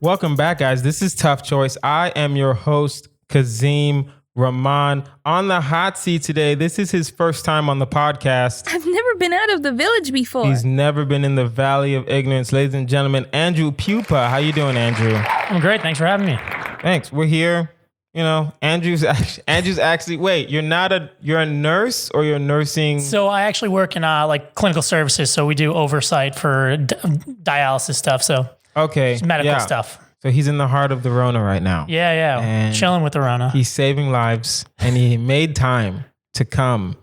Welcome back, guys. This is Tough Choice. I am your host, Kazeem. Rahman on the hot seat today. This is his first time on the podcast. I've never been out of the village before. He's never been in the Valley of Ignorance. Ladies and gentlemen, Andrew Pupa. How you doing, Andrew? I'm great. Thanks for having me. Thanks. We're here. You know, Andrew's actually, wait, you're a nurse or you're nursing? So I actually work in like clinical services. So we do oversight for dialysis stuff. So okay, medical stuff. So he's in the heart of the Rona right now. Yeah. And chilling with the Rona. He's saving lives, and he made time to come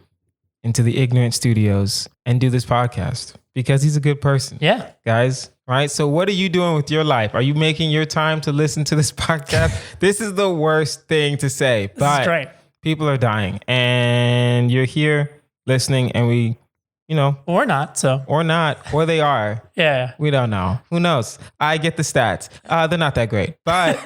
into the Ignorant Studios and do this podcast because he's a good person. Yeah. Guys, right? So what are you doing with your life? Are you making your time to listen to this podcast? This is the worst thing to say, but great. People are dying, and you're here listening, and we, you know. Or not, or they are. Yeah. We don't know. Who knows? I get the stats. They're not that great, but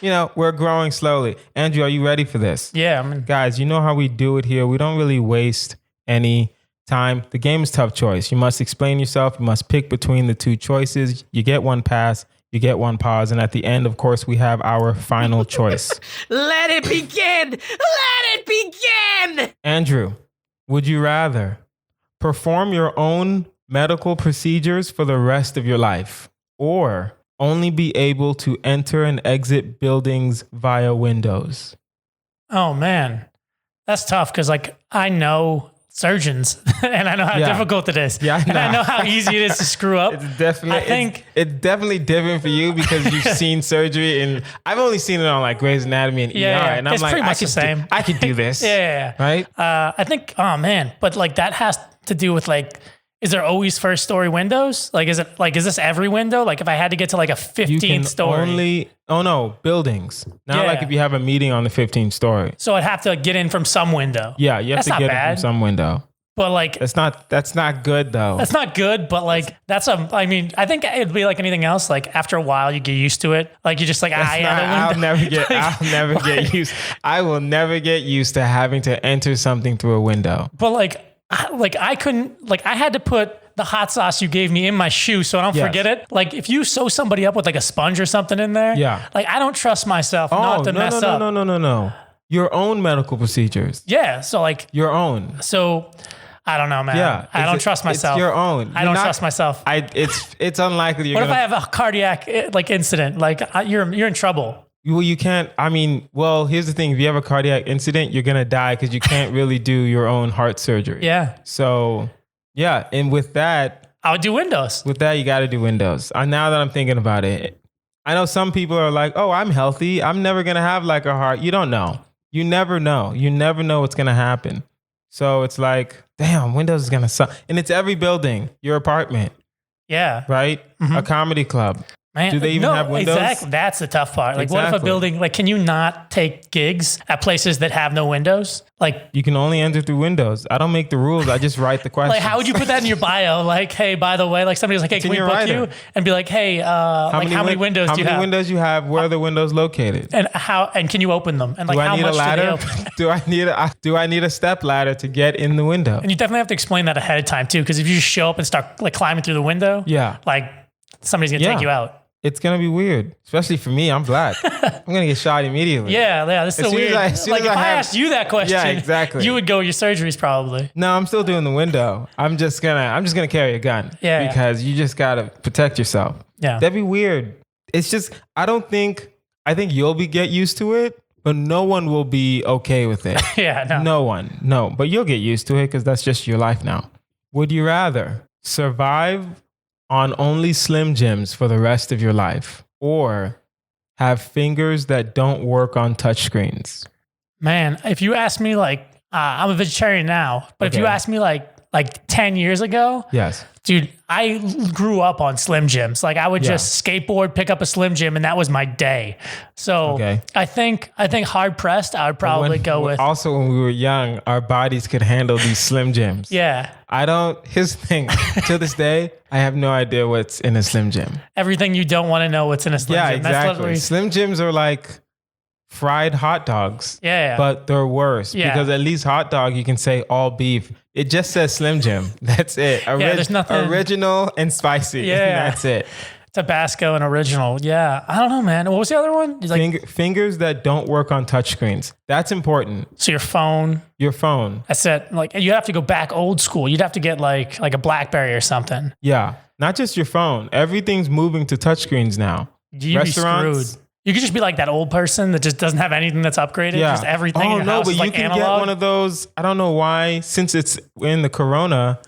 you know, we're growing slowly. Andrew, are you ready for this? Yeah. Guys, you know how we do it here. We don't really waste any time. The game is Tough Choice. You must explain yourself. You must pick between the two choices. You get one pass. You get one pause. And at the end, of course, we have our final choice. Let it begin. Let it begin. Andrew, would you rather perform your own medical procedures for the rest of your life, or only be able to enter and exit buildings via windows? Oh, man. That's tough because, like, I know surgeons and I know how difficult it is. Yeah, and I know how easy it is to screw up. It's definitely different for you because you've seen surgery, and I've only seen it on like Grey's Anatomy and ER. And I'm it's like, pretty much the same. I could do this. Yeah. Right? I think, oh man, but like that has to do with like, is there always first story windows? Like, is this every window? Like if I had to get to like a 15th story. Buildings. Not like if you have a meeting on the 15th story. So I'd have to get in from some window. Yeah, you have to get in from some window. But like, that's not good though. That's not good, but like, I think it'd be like anything else. Like after a while you get used to it. Like you're just like, I'll never get used. I will never get used to having to enter something through a window. But I couldn't, like I had to put the hot sauce you gave me in my shoe so I don't forget it. Like if you sew somebody up with like a sponge or something in there, like I don't trust myself not to mess up. No. Your own medical procedures. Yeah. So like your own. So I don't know, man. Yeah. I don't trust myself. It's your own. I don't trust myself. It's unlikely. What if I have a cardiac like incident? Like you're in trouble. Well, you can't. I mean, well, here's the thing. If you have a cardiac incident, you're going to die because you can't really do your own heart surgery. Yeah. So, yeah. And with that, I would do windows. With that, you got to do windows. Now that I'm thinking about it, I know some people are like, oh, I'm healthy. I'm never going to have like a heart. You don't know. You never know. You never know what's going to happen. So it's like, damn, windows is going to suck. And it's every building, your apartment. Yeah. Right? Mm-hmm. A comedy club. Man, do they even have windows? Exactly. That's the tough part. Like, what if a building, like, can you not take gigs at places that have no windows? Like, you can only enter through windows. I don't make the rules. I just write the questions. Like, how would you put that in your bio? Like, hey, by the way, like somebody's like, hey, can we book you? And be like, hey, how many windows do you have? How many windows you have? Where are the windows located? And can you open them? And like, how much do they open? Do I need a step ladder to get in the window? And you definitely have to explain that ahead of time too, because if you just show up and start like climbing through the window, like somebody's gonna take you out. It's going to be weird, especially for me. I'm black. I'm going to get shot immediately. Yeah. This is weird. Like if I asked you that question, you would go your surgeries probably. No, I'm still doing the window. I'm just going to carry a gun. Yeah. Because you just got to protect yourself. Yeah. That'd be weird. It's just, I think you'll get used to it, but no one will be okay with it. No one. No, but you'll get used to it because that's just your life now. Would you rather survive on only Slim Jims for the rest of your life, or have fingers that don't work on touchscreens? Man, if you ask me, like, I'm a vegetarian now, but if you ask me like 10 years ago, yes, dude, I grew up on Slim Jims. Like I would just skateboard, pick up a Slim Jim, and that was my day. So I think hard pressed, I would probably go with. Also, when we were young, our bodies could handle these Slim Jims. Yeah. Here's the thing. To this day, I have no idea what's in a Slim Jim. Everything you don't want to know what's in a Slim Jim. Yeah, exactly. Slim Jims are like fried hot dogs. Yeah. But they're worse because at least hot dog, you can say all beef. It just says Slim Jim. That's it. There's nothing. Original and spicy. Yeah. And that's it. Tabasco and original. Yeah. I don't know, man. What was the other one? Like fingers that don't work on touchscreens. That's important. So your phone. That's it. Like you have to go back old school. You'd have to get like a BlackBerry or something. Yeah. Not just your phone. Everything's moving to touchscreens now. You'd be screwed. You could just be like that old person that just doesn't have anything that's upgraded. Yeah. Just everything in your house is like analog. But you can get one of those. I don't know why. Since it's in the Corona,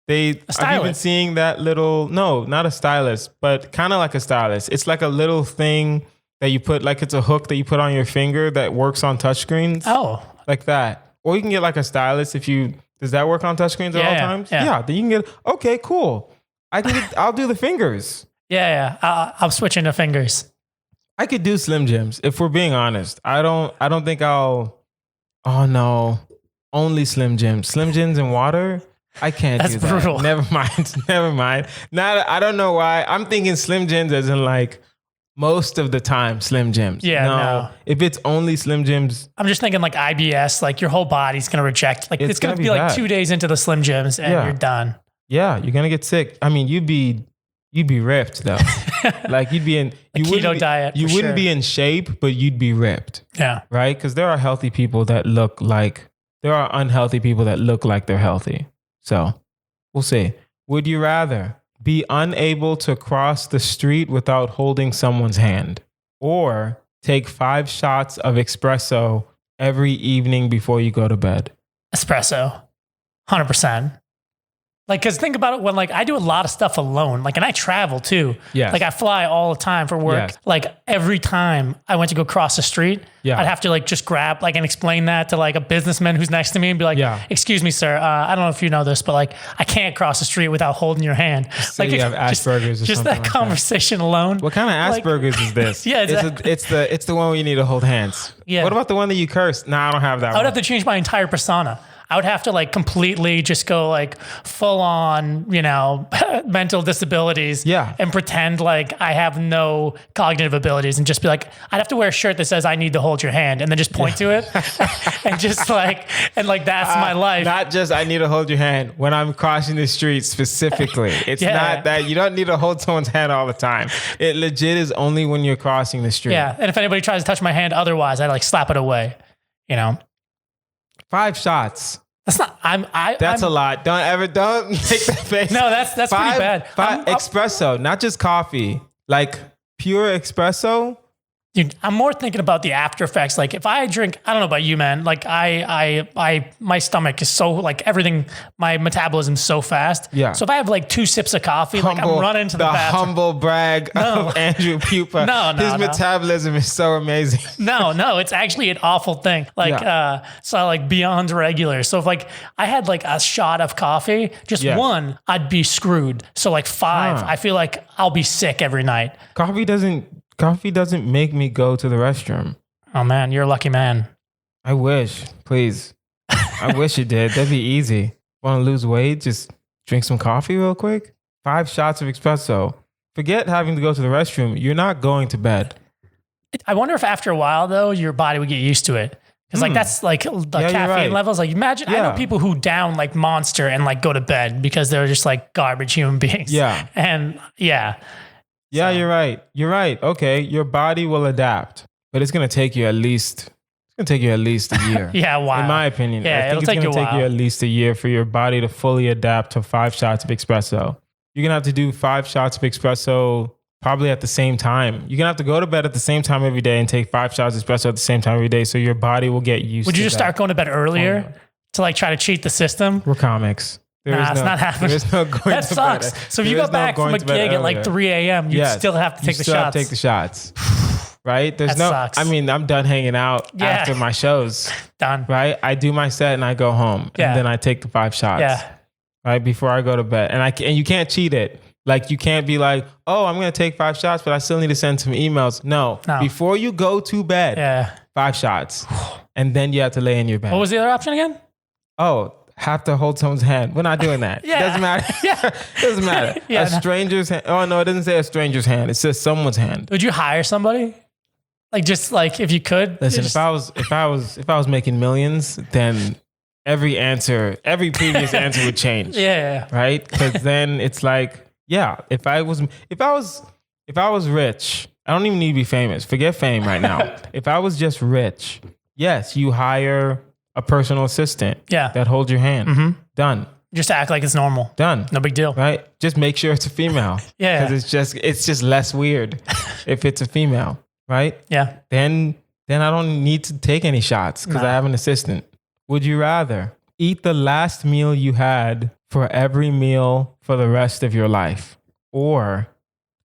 I've even seeing that little, no, not a stylus, but kind of like a stylus. It's like a little thing that you put, like it's a hook that you put on your finger that works on touchscreens. Oh. Like that. Or you can get like a stylus does that work on touchscreens at all times? Yeah. Then you can get, okay, cool. I'll do the fingers. Yeah. I'm switching to fingers. I could do Slim Jims if we're being honest. I don't think oh no, only Slim Jims. Slim Jims and water? I can't do that. That's brutal. Never mind. I don't know why. I'm thinking Slim Jims as in like most of the time Slim Jims. Yeah, no. If it's only Slim Jims. I'm just thinking like IBS, like your whole body's going to reject. Like it's going to be like 2 days into the Slim Jims and you're done. Yeah, you're going to get sick. I mean, you'd be ripped though. Like you'd be in keto diet. You wouldn't be in shape, but you'd be ripped. Yeah. Right? Because there are unhealthy people that look like they're healthy. So we'll see. Would you rather be unable to cross the street without holding someone's hand, or take 5 shots of espresso every evening before you go to bed? Espresso. 100%. Like, cause think about it when like I do a lot of stuff alone, like, and I travel too. Yeah. Like I fly all the time for work. Yes. Like every time I went to go cross the street, I'd have to like just grab like and explain that to like a businessman who's next to me and be like, excuse me, sir. I don't know if you know this, but like I can't cross the street without holding your hand. So like you have Asperger's or just something that conversation alone. What kind of Asperger's is this? Yeah, exactly. It's the one where you need to hold hands. Yeah. What about the one that you curse? Nah, I don't have that. I would have to change my entire persona. I would have to like completely just go like full on, mental disabilities and pretend like I have no cognitive abilities and just be like, I'd have to wear a shirt that says I need to hold your hand and then just point to it and just like, that's my life. Not just I need to hold your hand when I'm crossing the street specifically. It's not that you don't need to hold someone's hand all the time. It legit is only when you're crossing the street. Yeah. And if anybody tries to touch my hand otherwise, I like slap it away, 5 shots. That's not. That's a lot. Don't take that face. No, that's pretty bad. Espresso, not just coffee. Like pure espresso. Dude, I'm more thinking about the after effects. Like if I drink, I don't know about you, man. Like my stomach is so like everything, my metabolism's so fast. Yeah. So if I have like 2 sips of coffee, I'm running to the bathroom. The humble brag of Andrew Pupa. His metabolism is so amazing. No, it's actually an awful thing. Like, so like beyond regular. So if like I had like a shot of coffee, just one, I'd be screwed. So like 5, I feel like I'll be sick every night. Coffee doesn't make me go to the restroom. Oh man, you're a lucky man. I wish, please. I wish it did. That'd be easy. Want to lose weight? Just drink some coffee real quick. 5 shots of espresso. Forget having to go to the restroom. You're not going to bed. I wonder if after a while though, your body would get used to it. Because like that's like the caffeine levels. Like imagine, I know people who down like Monster and like go to bed because they're just like garbage human beings. Yeah. And Yeah, so. You're right. Okay, your body will adapt, but it's gonna take you at least a year. Yeah, wow. In my opinion, I think it's gonna take you at least a year for your body to fully adapt to 5 shots of espresso. You're gonna have to do 5 shots of espresso probably at the same time. You're gonna have to go to bed at the same time every day and take 5 shots of espresso at the same time every day, so your body will get used. Would to you just start going to bed earlier to like try to cheat the system? We're comics. It's not happening. There's no going that to sucks. bed. So if you go back from a gig at like 3 a.m., you still have to take the shots. Have to take the shots. Right? Sucks. I mean, I'm done hanging out after my shows. Done. Right? I do my set and I go home. And then I take the 5 shots. Yeah. Right? Before I go to bed. And you can't cheat it. Like you can't be like, oh, I'm going to take 5 shots, but I still need to send some emails. No. Before you go to bed, 5 shots. And then you have to lay in your bed. What was the other option again? Oh, have to hold someone's hand. We're not doing that. Doesn't matter. Doesn't matter. A stranger's hand. Oh no, it doesn't say a stranger's hand. It says someone's hand. Would you hire somebody? Like just like if you could. Listen, if I was making millions, then every previous answer would change. Yeah. Right? Because then it's like, if I was if I was rich, I don't even need to be famous. Forget fame right now. If I was just rich, yes, you hire a personal assistant that holds your hand. Mm-hmm. Done. Just act like it's normal. Done. No big deal. Right? Just make sure it's a female. Yeah. Because it's just less weird if it's a female. Right? Yeah. Then I don't need to take any shots because I have an assistant. Would you rather eat the last meal you had for every meal for the rest of your life, or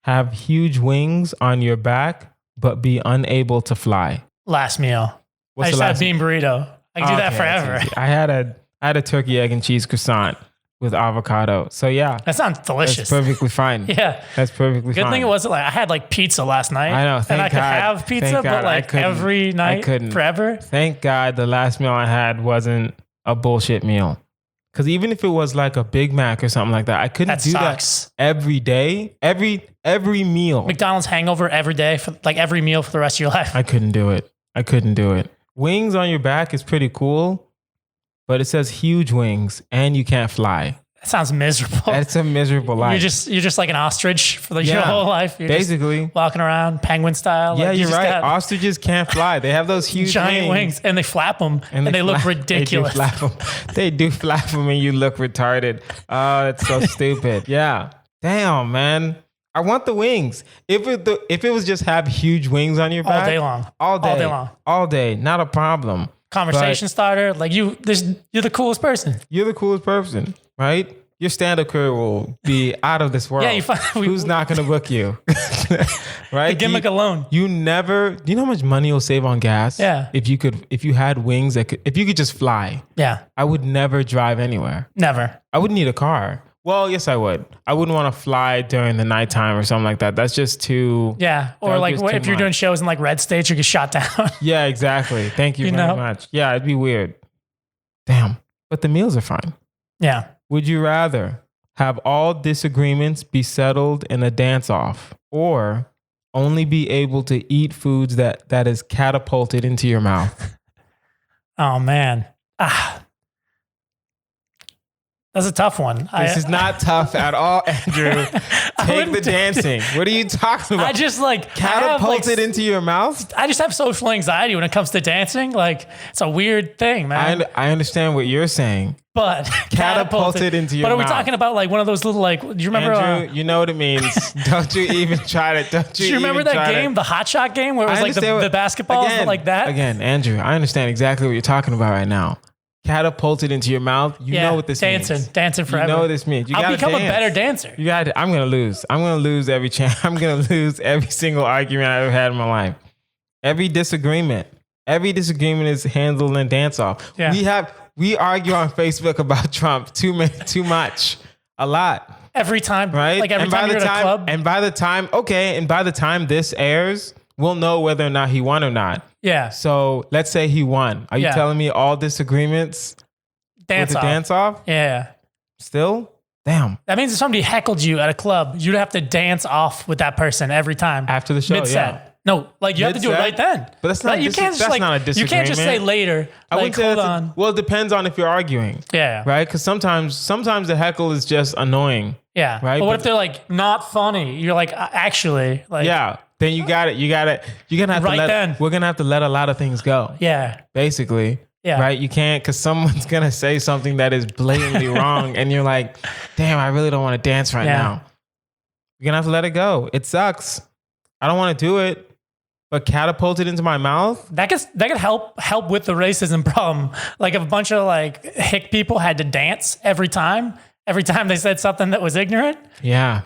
have huge wings on your back but be unable to fly? Last meal. I just had a bean burrito. I can do that forever. I had a turkey, egg, and cheese croissant with avocado. So yeah. That sounds delicious. That's perfectly fine. Yeah. That's perfectly fine. Good thing it wasn't like I had like pizza last night. I know. And I could have pizza, but like every night forever. Thank God the last meal I had wasn't a bullshit meal. Because even if it was like a Big Mac or something like that, I couldn't do that every day, every meal. McDonald's hangover every day for like every meal for the rest of your life. I couldn't do it. Wings on your back is pretty cool, but it says huge wings and you can't fly. That sounds miserable. That's a miserable life. You're just like an ostrich for your whole life. You're basically just walking around penguin style. Yeah, you're right. Ostriches can't fly. They have those huge giant wings and they flap them and they look ridiculous. They do flap them and you look retarded. Oh, that's so stupid. Yeah. Damn, man. I want the wings. If it was just have huge wings on your back. All day long. All day. Not a problem. Conversation starter. Like you're the coolest person. You're the coolest person, right? Your stand-up career will be out of this world. Yeah, who's not going to book you? Right? The gimmick alone. Do you know how much money you'll save on gas? Yeah. If you had wings if you could just fly. Yeah. I would never drive anywhere. Never. I wouldn't need a car. Well, yes, I would. I wouldn't want to fly during the nighttime or something like that. That's just too... Yeah. Or like if you're doing shows in like red states, you get shot down. Yeah, exactly. Thank you very much. Yeah, it'd be weird. Damn. But the meals are fine. Yeah. Would you rather have all disagreements be settled in a dance-off, or only be able to eat foods that is catapulted into your mouth? Oh, man. That's a tough one. This is not tough at all, Andrew. Take the dancing. What are you talking about? I just like catapulted into your mouth. I just have social anxiety when it comes to dancing. Like it's a weird thing, man. I understand what you're saying, but catapulted into your mouth. But are we talking about like one of those little like? Do you remember? Andrew, you know what it means. Don't you even try to? Don't you? Do you remember that game, the hot shot game, where it was like the basketballs like that? Again, Andrew, I understand exactly what you're talking about right now. Catapulted into your mouth. You know what this means. Dancing forever. You know what this means. I'll become a better dancer. I'm going to lose. I'm going to lose every chance. I'm going to lose every single argument I've ever had in my life. Every disagreement is handled in dance off. Yeah. We argue on Facebook about Trump too much, a lot. Every time, right? Like every time you're at a club. And by the time this airs, we'll know whether or not he won or not. Yeah. So let's say he won. Are you telling me all disagreements dance off? Yeah. Still? Damn. That means if somebody heckled you at a club, you'd have to dance off with that person every time. After the show, mid-set. No, like you have to do it right then. But that's not, you can't that's not a disagreement. You can't just say later. I wouldn't say hold on. Well, it depends on if you're arguing. Yeah. Right? Because sometimes the heckle is just annoying. Yeah. Right? But what if they're like not funny? You're like actually like yeah. Then you're gonna have we're gonna have to let a lot of things go. Yeah. Basically. Yeah. Right? You can't, because someone's gonna say something that is blatantly wrong, and you're like, damn, I really don't want to dance right now. You're gonna have to let it go. It sucks. I don't want to do it. But catapulted into my mouth? That could help with the racism problem. Like if a bunch of like hick people had to dance every time they said something that was ignorant. Yeah.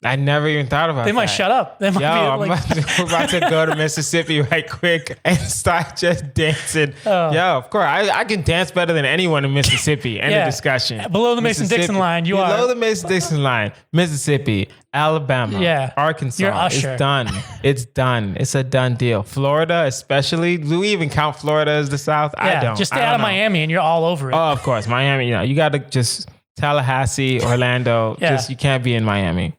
I never even thought about that. They might shut up. They might we're about to go to Mississippi right quick and start just dancing. Yeah, of course. I can dance better than anyone in Mississippi. End of discussion. Below the Mason-Dixon line, you are. Below the Mason-Dixon line. Mississippi, Alabama, Arkansas. You're Usher. It's done. It's done. It's a done deal. Florida especially. Do we even count Florida as the South? I don't. Just stay out of Miami and you're all over it. Oh, of course. Miami, you got to just Tallahassee, Orlando. You can't be in Miami.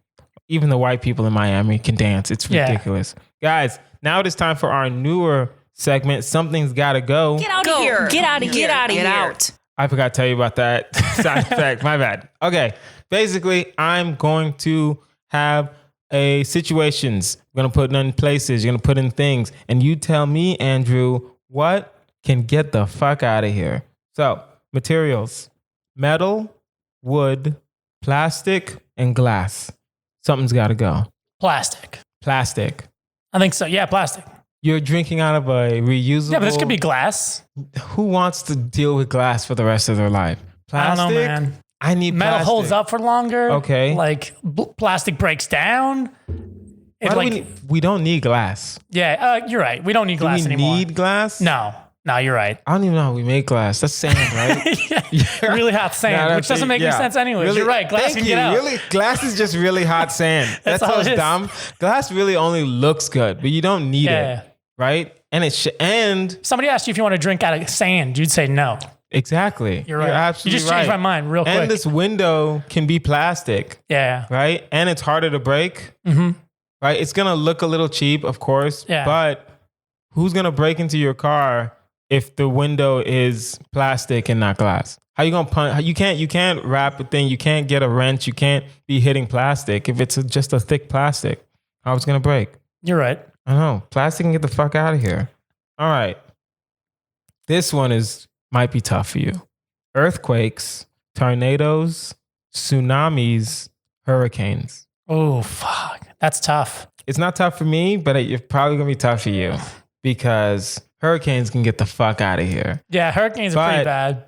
Even the white people in Miami can dance. It's ridiculous. Guys, now it is time for our newer segment. Something's got to go. Get out of here. Get out of here. Get out of here. I forgot to tell you about that sound effect. My bad. Okay. Basically, I'm going to have situations. We're gonna put in places. You're gonna put in things, and you tell me, Andrew, what can get the fuck out of here. So materials: metal, wood, plastic, and glass. Something's got to go. Plastic. I think so. Yeah, plastic. You're drinking out of a reusable. Yeah, but this could be glass. Who wants to deal with glass for the rest of their life? Plastic? I don't know, man. I need metal plastic. holds up for longer. Okay. Like plastic breaks down. We don't need glass. Yeah, you're right. We don't need glass anymore. Need glass? No, you're right. I don't even know how we make glass. That's sand, right? yeah. Really hot sand, which doesn't make any sense anyway. Really, you're right. Glass can get out. Really, glass is just really hot sand. That's so dumb. Glass really only looks good, but you don't need it, right? And somebody asked you if you want to drink out of sand, you'd say no. Exactly. You're right. You're absolutely You just changed my mind real quick. And this window can be plastic. Yeah. Right? And it's harder to break. Mm-hmm. Right? It's going to look a little cheap, of course. Yeah. But who's going to break into your car if the window is plastic and not glass? How you going to punch? You can't wrap a thing. You can't get a wrench. You can't be hitting plastic if it's just a thick plastic. How it's going to break? You're right. I know. Plastic can get the fuck out of here. All right. This one might be tough for you. Earthquakes, tornadoes, tsunamis, hurricanes. Oh, fuck. That's tough. It's not tough for me, but it's probably going to be tough for you because hurricanes can get the fuck out of here. Yeah, hurricanes are pretty bad.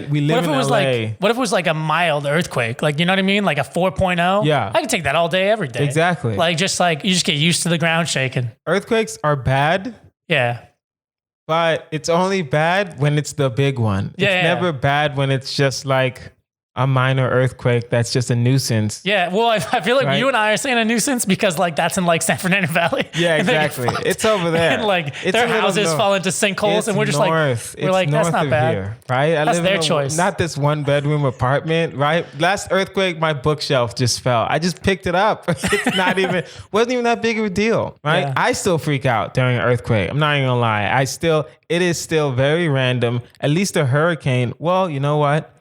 We live in LA. What if it was like a mild earthquake? Like, you know what I mean? Like a 4.0? Yeah. I could take that all day, every day. Exactly. You just get used to the ground shaking. Earthquakes are bad. Yeah. But it's only bad when it's the big one. Yeah, it's never bad when it's just like a minor earthquake that's just a nuisance. Yeah, well, I feel like you and I are saying a nuisance because that's in San Fernando Valley. Yeah, exactly. It's over there. And their houses fall into sinkholes and we're just that's not bad. Here, right? That's their choice. Not this 1-bedroom apartment, right? Last earthquake, my bookshelf just fell. I just picked it up. It's wasn't even that big of a deal, right? Yeah. I still freak out during an earthquake. I'm not even gonna lie. It is still very random. At least a hurricane, well, you know what?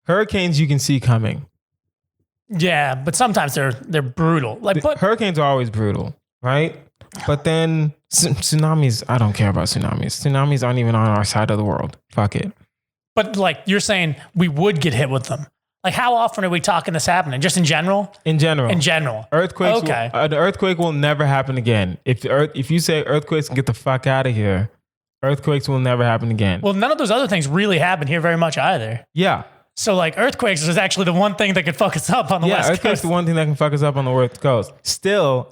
Hurricanes you can see coming. Yeah, but sometimes they're brutal. Hurricanes are always brutal, right? But then tsunamis, I don't care about tsunamis. Tsunamis aren't even on our side of the world. Fuck it. But you're saying we would get hit with them. How often are we talking this happening? Just in general? In general. Earthquakes. Okay. The earthquake will never happen again. If you say earthquakes can get the fuck out of here, earthquakes will never happen again. Well, none of those other things really happen here very much either. Yeah. So earthquakes is actually the one thing that could fuck us up on the West Coast. Yeah, earthquakes is the one thing that can fuck us up on the West Coast. Still,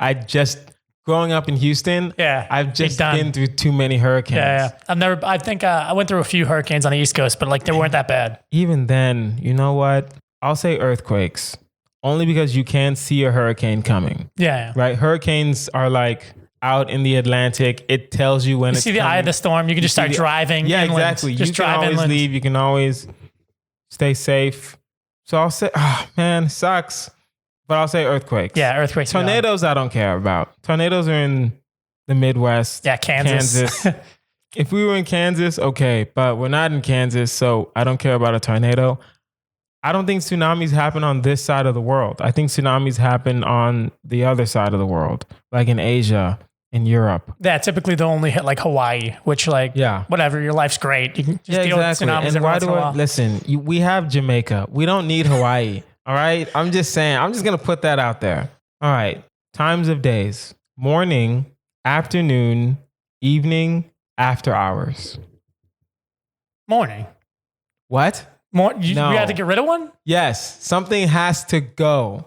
growing up in Houston, I've just been through too many hurricanes. Yeah. I went through a few hurricanes on the East Coast, but they weren't that bad. Even then, you know what? I'll say earthquakes. Only because you can see a hurricane coming. Yeah. Right? Hurricanes are out in the Atlantic. It tells you when it's coming. You see the eye of the storm. You can just start driving. Yeah, inland. Exactly. Just you can always inland. leave. You can always stay safe. So I'll say, sucks. But I'll say earthquakes. Yeah, earthquakes. Tornadoes, I don't care about. Tornadoes are in the Midwest. Yeah, Kansas. If we were in Kansas, okay. But we're not in Kansas, so I don't care about a tornado. I don't think tsunamis happen on this side of the world. I think tsunamis happen on the other side of the world, like in Asia, in Europe. Yeah, typically they'll only hit Hawaii, which whatever, your life's great. You can just deal with tsunamis every once in a while. Listen, we have Jamaica. We don't need Hawaii. All right? I'm just saying. I'm just going to put that out there. All right. Times of days. Morning, afternoon, evening, after hours. Morning. What? We had to get rid of one? Yes. Something has to go.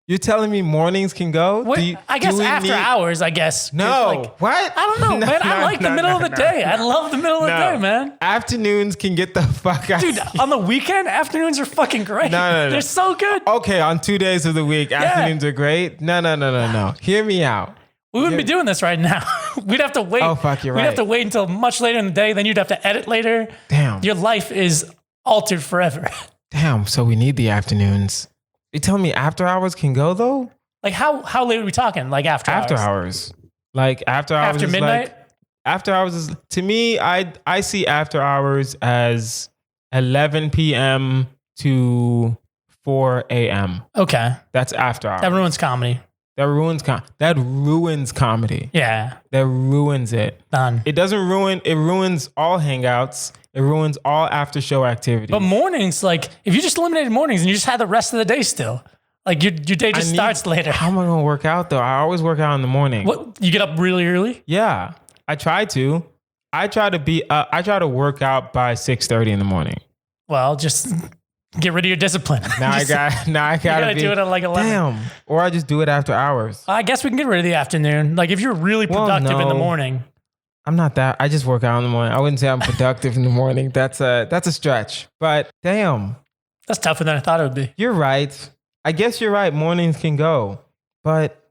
You're telling me mornings can go? I guess after hours, I guess. No. What? I don't know, man. I like the middle of the day. I love the middle of the day, man. Afternoons can get the fuck out. Dude, on the weekend, afternoons are fucking great. No. They're so good. Okay, on 2 days of the week, afternoons are great? No. Hear me out. We wouldn't be doing this right now. We'd have to wait. Oh, fuck, you're right. We'd have to wait until much later in the day. Then you'd have to edit later. Damn. Your life is altered forever. Damn, so we need the afternoons. You telling me after hours can go though? How late are we talking? After hours? After hours. After hours. After midnight? After hours is, to me, I see after hours as 11 p.m. to 4 a.m. Okay. That's after hours. That ruins comedy. That ruins comedy. Yeah. That ruins it. Done. It ruins all hangouts. It ruins all after show activities. But mornings, like if you just eliminated mornings and you just had the rest of the day still, like your day just starts later. How am I going to work out though? I always work out in the morning. What? You get up really early? Yeah, I try to. I try to work out by 6:30 in the morning. Well, just get rid of your discipline. Now I gotta do it at like 11. Damn. Or I just do it after hours. I guess we can get rid of the afternoon. Like if you're really productive in the morning. I'm not that. I just work out in the morning. I wouldn't say I'm productive in the morning. That's a stretch. But damn. That's tougher than I thought it would be. You're right. I guess you're right. Mornings can go. But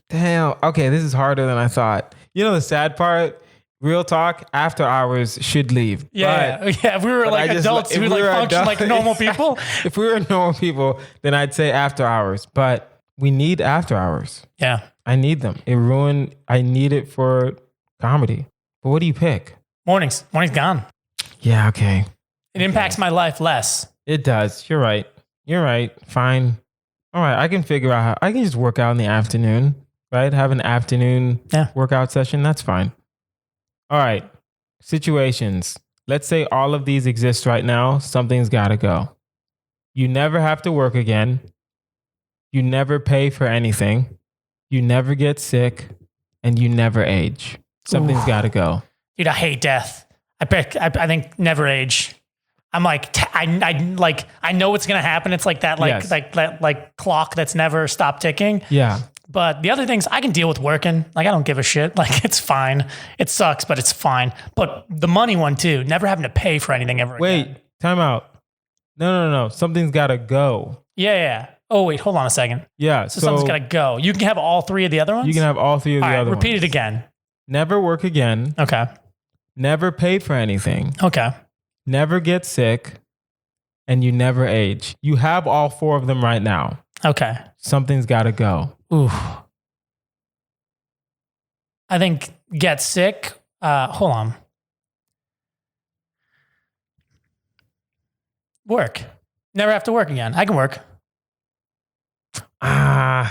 damn. Okay, this is harder than I thought. You know the sad part? Real talk, after hours should leave. Yeah, if we were like adults who like function like normal people. If we were normal people, then I'd say after hours. But we need after hours. Yeah. I need them. I need it for comedy. But what do you pick? Mornings. Mornings gone. Yeah, okay. It impacts my life less. It does. You're right. Fine. All right, I can figure out I can just work out in the afternoon, right? Have an afternoon workout session. That's fine. All right, situations. Let's say all of these exist right now. Something's got to go. You never have to work again. You never pay for anything. You never get sick, and you never age. Something's got to go. Dude, I hate death. I think never age. I'm like, I know what's gonna happen. It's like that, like clock that's never stopped ticking. Yeah. But the other things I can deal with working. Like I don't give a shit. Like it's fine. It sucks, but it's fine. But the money one too. Never having to pay for anything ever again. Wait, time out. No. Something's got to go. Yeah. Oh wait, hold on a second. Yeah. So something's got to go. You can have all three of the other ones. You can have all three of the other ones. Repeat it again. Never work again. Okay. Never pay for anything. Okay. Never get sick. And you never age. You have all four of them right now. Okay. Something's got to go. Ooh. I think get sick. Hold on. Work. Never have to work again. I can work. Like,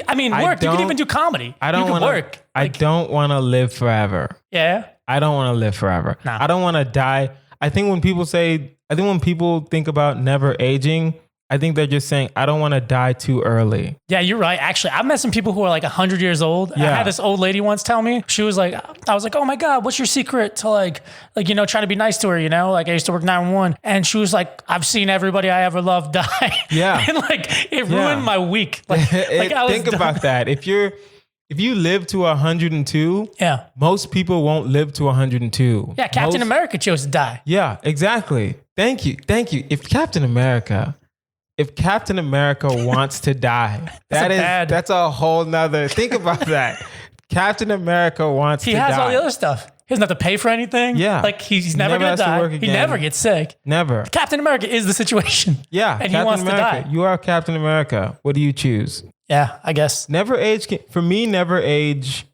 I mean, work. You can even do comedy. I don't want to work. I don't want to live forever. Yeah. I don't want to live forever. Nah. I don't want to die. I think when people think about never aging, I think they're just saying, I don't want to die too early. Yeah, you're right. Actually, I've met some people who are like 100 years old. Yeah. I had this old lady once tell me, I was like, oh my God, what's your secret to like, trying to be nice to her, Like I used to work 911. And she was like, I've seen everybody I ever loved die. Yeah. And like, it ruined my week. Think about that. If you live to 102, most people won't live to 102. Yeah, Captain America chose to die. Yeah, exactly. Thank you. If Captain America wants to die, that's a whole nother. Think about that. Captain America wants to die. He has all the other stuff. He doesn't have to pay for anything. Yeah. Like he's never going to die. He never gets sick. Never. Captain America is the situation. Yeah. And Captain he wants America. to die. You are Captain America. What do you choose? Yeah, I guess. Never age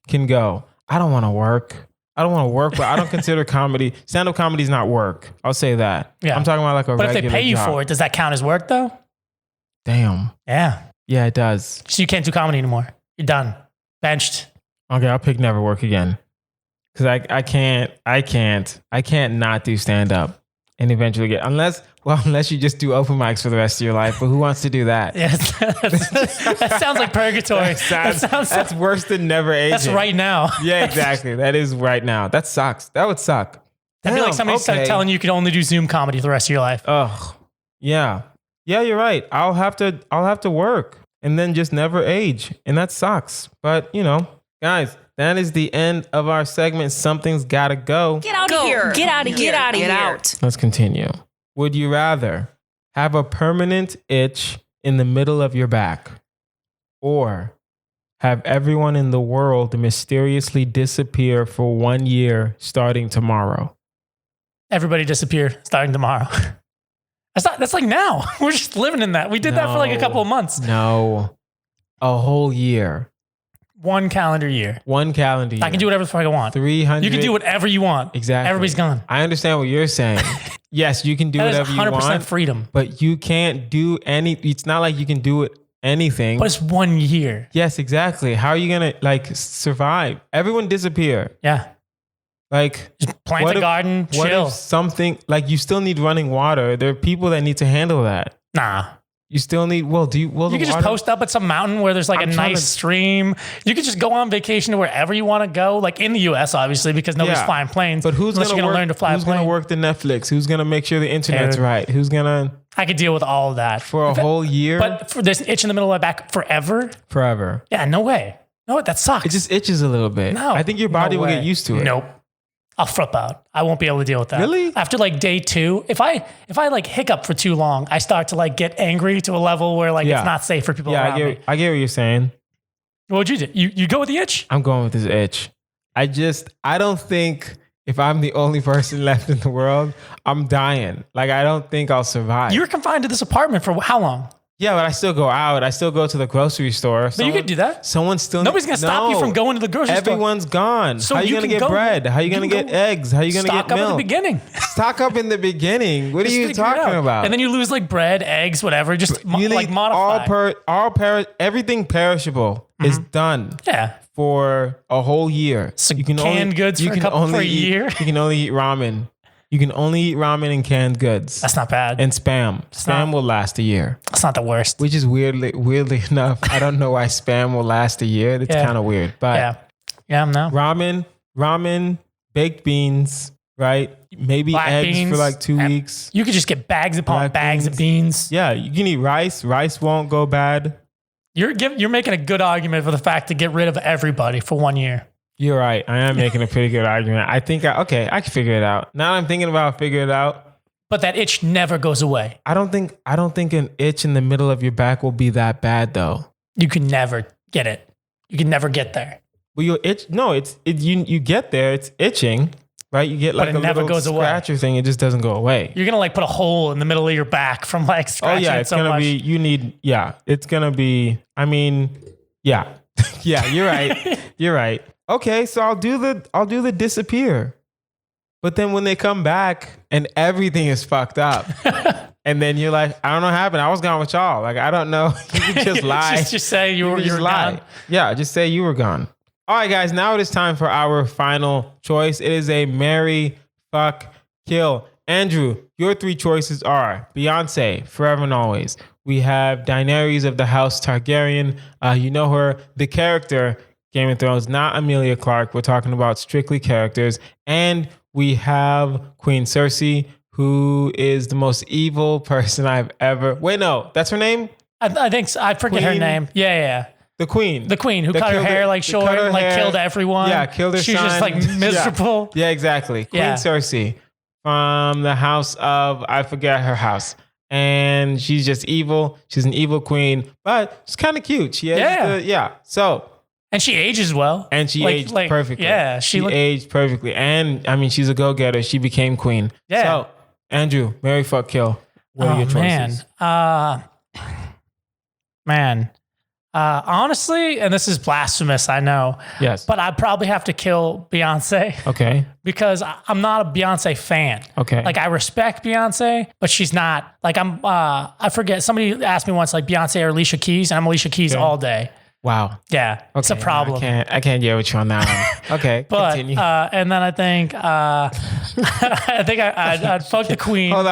can go. I don't want to work. But I don't consider stand-up comedy is not work. I'll say that. Yeah. I'm talking about like a regular job. But if they pay you for it, does that count as work though? Damn. Yeah. Yeah, it does. So you can't do comedy anymore. You're done. Benched. Okay, I'll pick never work again. Because I can't not do stand-up and eventually unless you just do open mics for the rest of your life. But who wants to do that? Yeah, that sounds like purgatory. That's worse than never aging. That's right now. Yeah, exactly. That is right now. That sucks. That would suck. That'd be like somebody started telling you could only do Zoom comedy for the rest of your life. Ugh. Yeah. Yeah, you're right. I'll have to work and then just never age. And that sucks. But, guys, that is the end of our segment. Something's got to go. Get out of here. Get out of here. Get out. Let's continue. Would you rather have a permanent itch in the middle of your back or have everyone in the world mysteriously disappear for 1 year starting tomorrow? Everybody disappeared starting tomorrow. That's like now. We're just living in that. We did that for like a couple of months. No. A whole year. 1 calendar year. 1 calendar year. I can do whatever the fuck I want. 300. You can do whatever you want. Exactly. Everybody's gone. I understand what you're saying. Yes, you can do whatever you want. 100% freedom. But you can't do it's not like you can do anything. But it's 1 year. Yes, exactly. How are you going to survive? Everyone disappear. Yeah. Like, just plant a garden, chill. What if something, you still need running water? There are people that need to handle that. Nah. You still need, you can just post up at some mountain where there's a nice stream. You could just go on vacation to wherever you want to go, in the US, obviously, because nobody's flying planes. But who's going to learn to fly a plane? Who's going to work the Netflix? Who's going to make sure the internet's right? Who's going to... I could deal with all of that. For a whole year? But for this itch in the middle of my back forever? Forever. Yeah, no way. No, that sucks. It just itches a little bit. No. I think your body will get used to it. Nope. I'll flip out. I won't be able to deal with that. Really? After day 2, if I hiccup for too long, I start to get angry to a level where it's not safe for people around me. I get what you're saying. What'd you do? You go with the itch? I'm going with this itch. I don't think if I'm the only person left in the world, I'm dying. I don't think I'll survive. You're confined to this apartment for how long? Yeah, but I still go out. I still go to the grocery store. But you could do that. Nobody's going to stop you from going to the grocery store. Everyone's gone. So how are you going to get bread? How are you going to get eggs? How are you going to get milk? Stock up in the beginning. Stock up in the beginning. What are you talking about? And then you lose bread, eggs, whatever. Just modify. Everything perishable is done. Yeah. For a whole year. So you can canned goods for a year. You can only eat ramen. You can only eat ramen and canned goods. That's not bad. And Spam. Spam will last a year. That's not the worst. Which is weirdly enough, I don't know why Spam will last a year. That's kind of weird. But no. Ramen, baked beans, right? Maybe Black eggs beans, for 2 weeks. You could just get bags upon bags of beans. Yeah, you can eat rice. Rice won't go bad. You're making a good argument for the fact to get rid of everybody for 1 year. You're right. I am making a pretty good argument. I think, I can figure it out. Now I'm thinking about figuring it out. But that itch never goes away. I don't think an itch in the middle of your back will be that bad though. You can never get it. You can never get there. Well, your itch, you get there, it's itching, right? You get a little scratcher thing. It just doesn't go away. You're going to put a hole in the middle of your back from scratching it so much. It's going to be, yeah, you're right. You're right. Okay, so I'll do the disappear. But then when they come back and everything is fucked up, and then you're like, I don't know what happened. I was gone with y'all. I don't know. You can just lie. just say you were gone. Yeah, just say you were gone. All right, guys, now it is time for our final choice. It is a marry, fuck, kill. Andrew, your 3 choices are Beyonce, forever and always. We have Daenerys of the House Targaryen. You know her, the character, Game of Thrones, not Emilia Clarke. We're talking about strictly characters. And we have Queen Cersei, who is the most evil person I've ever... Wait, no, that's her name? I think so. I forget her name. Yeah. The queen. The queen who cut her hair short and killed everyone. Yeah, killed her She's son. just miserable. Yeah, exactly. Queen Cersei from the house of... I forget her house. And she's just evil. She's an evil queen, but she's kind of cute. She has So... And she ages well. And she aged perfectly. Yeah. She aged perfectly. And she's a go-getter. She became queen. Yeah. So, Andrew, marry, fuck, kill. What are your choices? Honestly, and this is blasphemous, I know. Yes. But I'd probably have to kill Beyonce. Okay. Because I'm not a Beyonce fan. Okay. I respect Beyonce, but she's not, I forget, somebody asked me once, Beyonce or Alicia Keys, and I'm Alicia Keys all day. Wow. Yeah, it's a problem. I can't get with you on that one. Okay, but continue. and then I think I'd fuck the queen. Hold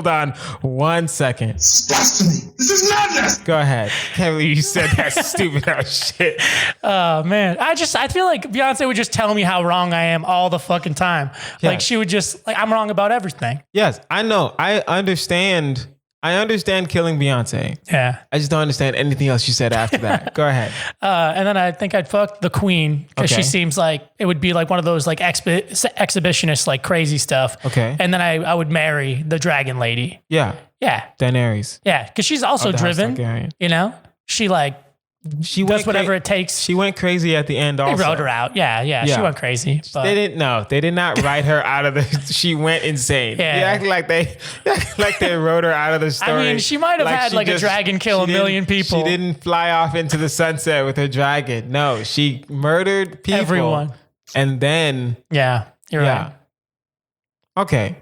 on. 1 second. Blasphemy! This is madness. Go ahead. Can't believe you said that stupid ass shit. Oh man, I feel like Beyonce would just tell me how wrong I am all the fucking time. Yes. She would just I'm wrong about everything. Yes, I know. I understand killing Beyonce. Yeah. I just don't understand anything else you said after that. Go ahead. And then I think I'd fuck the queen because she seems like it would be one of those exhibitionist crazy stuff. Okay. And then I would marry the dragon lady. Yeah. Yeah. Daenerys. Yeah. Because she's also driven. She She does whatever it takes. She went crazy at the end. Also, they wrote her out. Yeah. She went crazy. But. They did not write her out of the. She went insane. Yeah. You act like they wrote her out of the story. I mean, she might have had a dragon kill a million people. She didn't fly off into the sunset with her dragon. No, she murdered people. Everyone. And then. Yeah, you're right. Okay.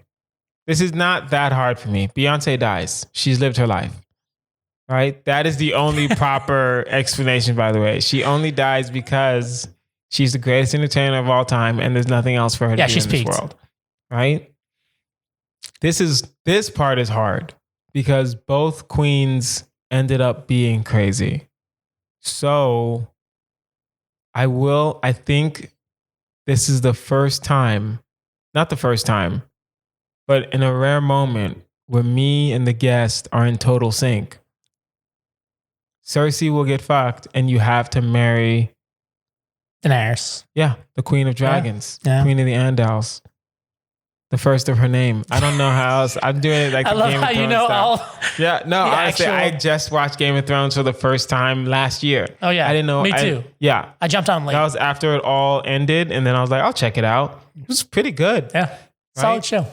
This is not that hard for me. Beyonce dies. She's lived her life. Right? That is the only proper explanation, by the way. She only dies because she's the greatest entertainer of all time and there's nothing else for her to do in this world. Right? This part is hard because both queens ended up being crazy. So I think this is the first time, not the first time, but in a rare moment where me and the guest are in total sync. Cersei will get fucked and you have to marry Daenerys. Yeah, the Queen of Dragons. Yeah. Queen of the Andals. The first of her name. I don't know how else. I'm doing it like I love Game how of Thrones you know style. all. Yeah, no, honestly, I just watched Game of Thrones for the first time last year. Oh yeah, I didn't know. Me too. I jumped on late. That was after it all ended, and then I was like, I'll check it out. It was pretty good. Yeah, solid show.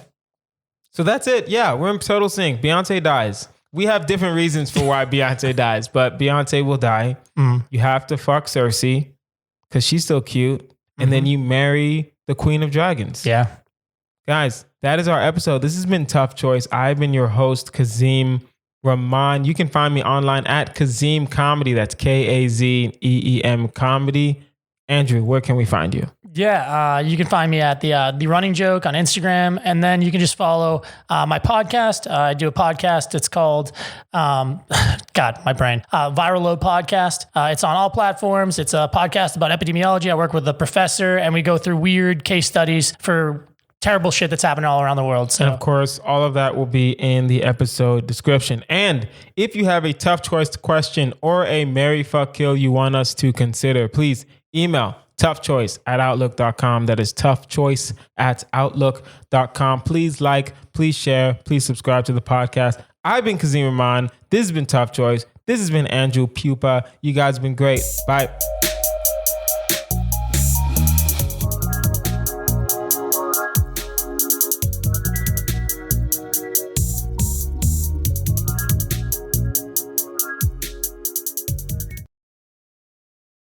So that's it. Yeah, we're in total sync. Beyonce dies. We have different reasons for why Beyonce dies, but Beyonce will die. You have to fuck Cersei because she's still cute. And then you marry the Queen of Dragons. Yeah. Guys, that is our episode. This has been Tough Choice. I've been your host, Kazeem Rahman. You can find me online at Kazeem Comedy. That's Kazeem Comedy. Andrew, where can we find you? Yeah, you can find me at the Running Joke on Instagram, and then you can just follow my podcast. I do a podcast. It's called my brain. Viral Load Podcast. It's on all platforms. It's a podcast about epidemiology. I work with a professor, and we go through weird case studies for terrible shit that's happening all around the world. So, and of course, all of that will be in the episode description. And if you have a tough choice question or a marry, fuck, kill you want us to consider, please email toughchoice@outlook.com. That is toughchoice@outlook.com. Please like, please share, please subscribe to the podcast. I've been Kazeem Rahman. This has been Tough Choice. This has been Andrew Pupa. You guys have been great. Bye.